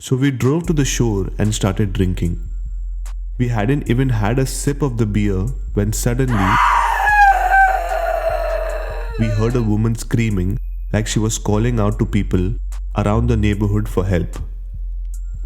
So we drove to the shore and started drinking. We hadn't even had a sip of the beer when suddenly we heard a woman screaming like she was calling out to people around the neighborhood for help.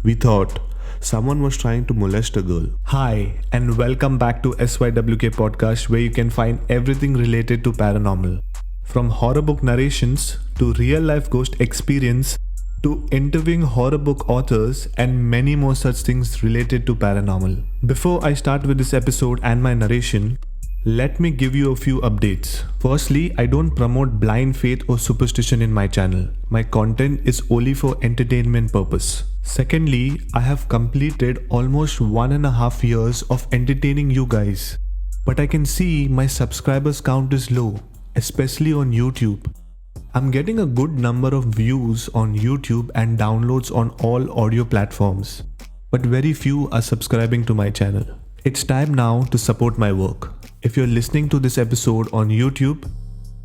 We thought someone was trying to molest a girl. Hi, and welcome back to SYWK Podcast, where you can find everything related to paranormal. From horror book narrations to real life ghost experience to interviewing horror book authors and many more such things related to paranormal. Before I start with this episode and my narration, let me give you a few updates. Firstly, I don't promote blind faith or superstition in my channel. My content is only for entertainment purpose. Secondly, I have completed almost 1.5 years of entertaining you guys. But I can see my subscribers count is low, especially on YouTube. I'm getting a good number of views on YouTube and downloads on all audio platforms, but very few are subscribing to my channel. It's time now to support my work. If you're listening to this episode on YouTube,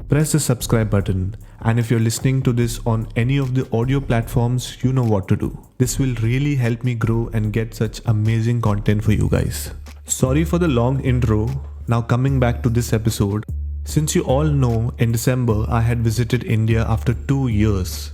press the subscribe button, and if you're listening to this on any of the audio platforms, you know what to do. This will really help me grow and get such amazing content for you guys. Sorry for the long intro. Now coming back to this episode. Since you all know, in December I had visited India after 2 years.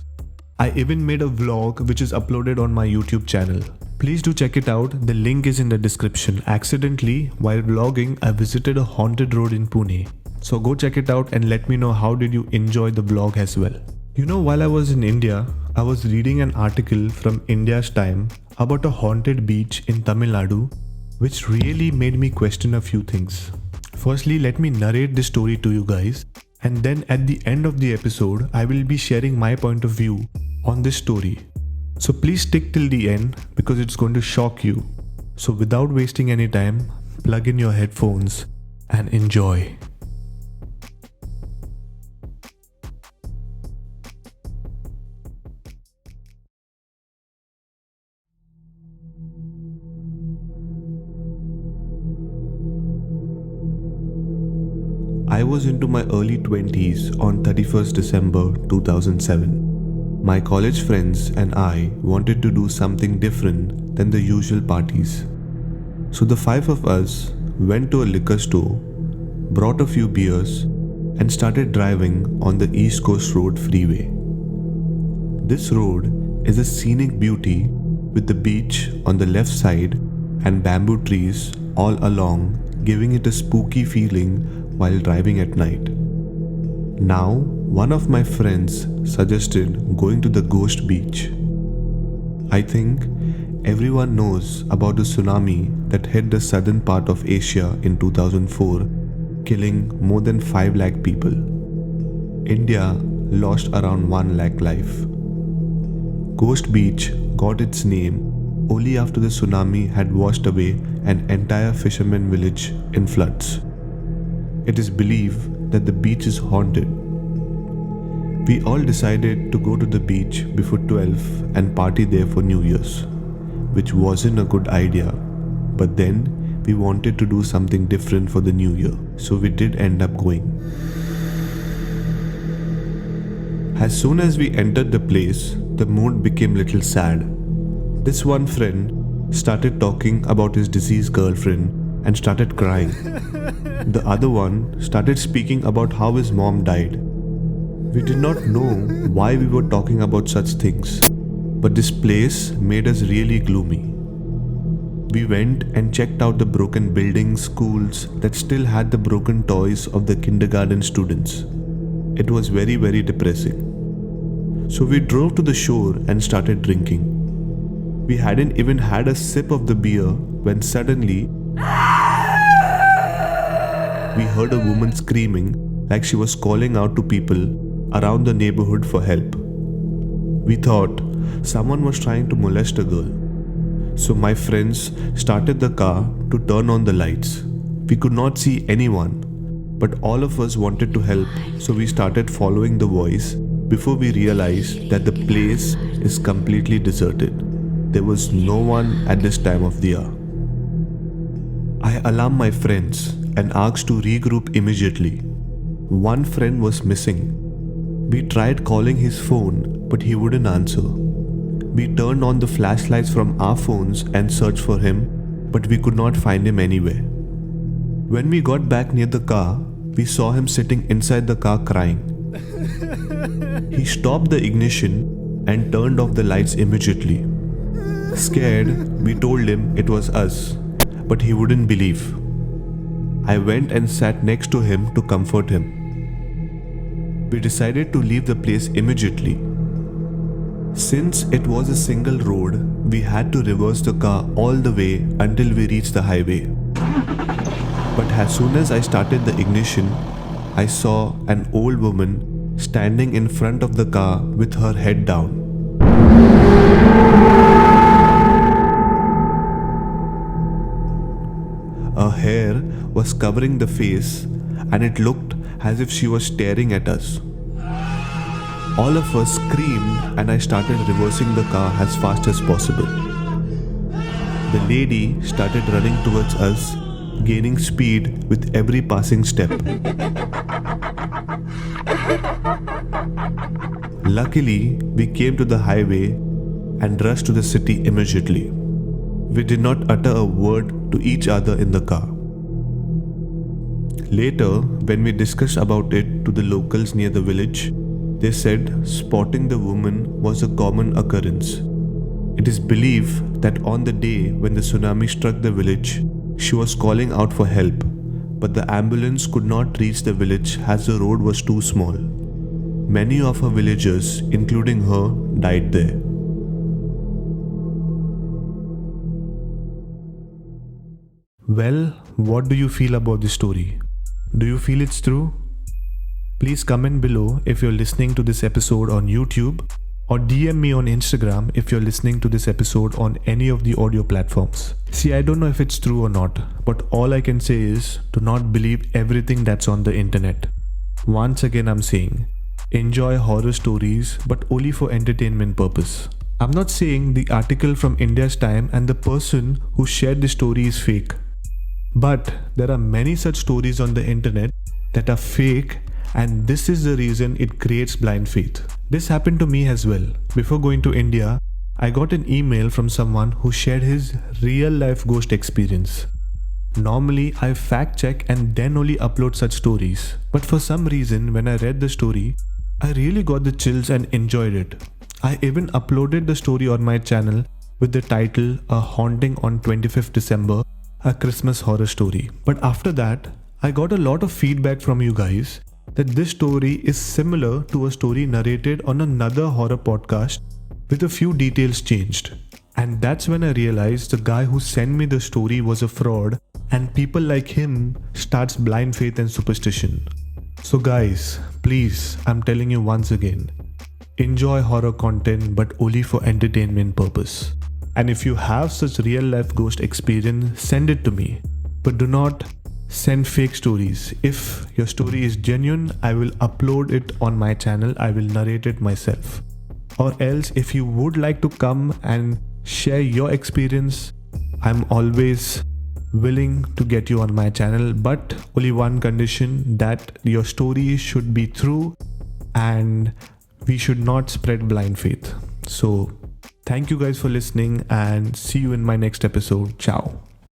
I even made a vlog which is uploaded on my YouTube channel. Please do check it out, the link is in the description. Accidentally, while vlogging, I visited a haunted road in Pune. So go check it out and let me know how did you enjoy the vlog as well. You know, while I was in India, I was reading an article from Indiatimes about a haunted beach in Tamil Nadu, which really made me question a few things. Firstly, let me narrate this story to you guys, and then at the end of the episode, I will be sharing my point of view on this story. So please stick till the end because it's going to shock you. So without wasting any time, plug in your headphones and enjoy. I was into my early 20s on 31st December 2007. My college friends and I wanted to do something different than the usual parties. So the 5 of us went to a liquor store, brought a few beers, and started driving on the East Coast Road freeway. This road is a scenic beauty with the beach on the left side and bamboo trees all along, giving it a spooky feeling while driving at night. Now, one of my friends suggested going to the ghost beach. I think everyone knows about the tsunami that hit the southern part of Asia in 2004, killing more than 5 lakh people. India lost around 1 lakh life. Ghost Beach got its name only after the tsunami had washed away an entire fisherman village in floods. It is believed that the beach is haunted. We all decided to go to the beach before 12 and party there for New Year's, which wasn't a good idea, but then we wanted to do something different for the new year, so we did end up going. As soon as we entered the place, the mood became little sad. This one friend started talking about his deceased girlfriend and started crying. The other one started speaking about how his mom died. We did not know why we were talking about such things, but this place made us really gloomy. We went and checked out the broken buildings, schools that still had the broken toys of the kindergarten students. It was very, very depressing. So we drove to the shore and started drinking. We hadn't even had a sip of the beer when suddenly we heard a woman screaming like she was calling out to people around the neighborhood for help. We thought someone was trying to molest a girl. So my friends started the car to turn on the lights. We could not see anyone, but all of us wanted to help, so we started following the voice before we realized that the place is completely deserted. There was no one at this time of the year. I alarmed my friends and asked to regroup immediately. One friend was missing. We tried calling his phone, but he wouldn't answer. We turned on the flashlights from our phones and searched for him, but we could not find him anywhere. When we got back near the car, we saw him sitting inside the car crying. He stopped the ignition and turned off the lights immediately. Scared, we told him it was us, but he wouldn't believe. I went and sat next to him to comfort him. We decided to leave the place immediately. Since it was a single road, we had to reverse the car all the way until we reached the highway. But as soon as I started the ignition, I saw an old woman standing in front of the car with her head down. Her hair was covering the face and it looked as if she was staring at us. All of us screamed and I started reversing the car as fast as possible. The lady started running towards us, gaining speed with every passing step. Luckily, we came to the highway and rushed to the city immediately. We did not utter a word to each other in the car. Later, when we discussed about it to the locals near the village, they said spotting the woman was a common occurrence. It is believed that on the day when the tsunami struck the village, she was calling out for help, but the ambulance could not reach the village as the road was too small. Many of her villagers, including her, died there. Well, what do you feel about this story? Do you feel it's true? Please comment below if you're listening to this episode on YouTube, or DM me on Instagram if you're listening to this episode on any of the audio platforms. See, I don't know if it's true or not, but all I can say is do not believe everything that's on the internet. Once again, I'm saying, enjoy horror stories, but only for entertainment purpose. I'm not saying the article from Indiatimes and the person who shared the story is fake. But there are many such stories on the internet that are fake, and this is the reason it creates blind faith. This happened to me as well. Before going to India, I got an email from someone who shared his real life ghost experience. Normally, I fact check and then only upload such stories. But for some reason, when I read the story, I really got the chills and enjoyed it. I even uploaded the story on my channel with the title A Haunting on 25th December, a Christmas horror story. But after that, I got a lot of feedback from you guys that this story is similar to a story narrated on another horror podcast with a few details changed. And that's when I realized the guy who sent me the story was a fraud, and people like him starts blind faith and superstition. So guys, please, I'm telling you once again, enjoy horror content but only for entertainment purpose. And if you have such real life ghost experience, send it to me. But do not send fake stories. If your story is genuine, I will upload it on my channel. I will narrate it myself. Or else, if you would like to come and share your experience, I'm always willing to get you on my channel. But only one condition, that your story should be true and we should not spread blind faith. So, thank you guys for listening and see you in my next episode. Ciao.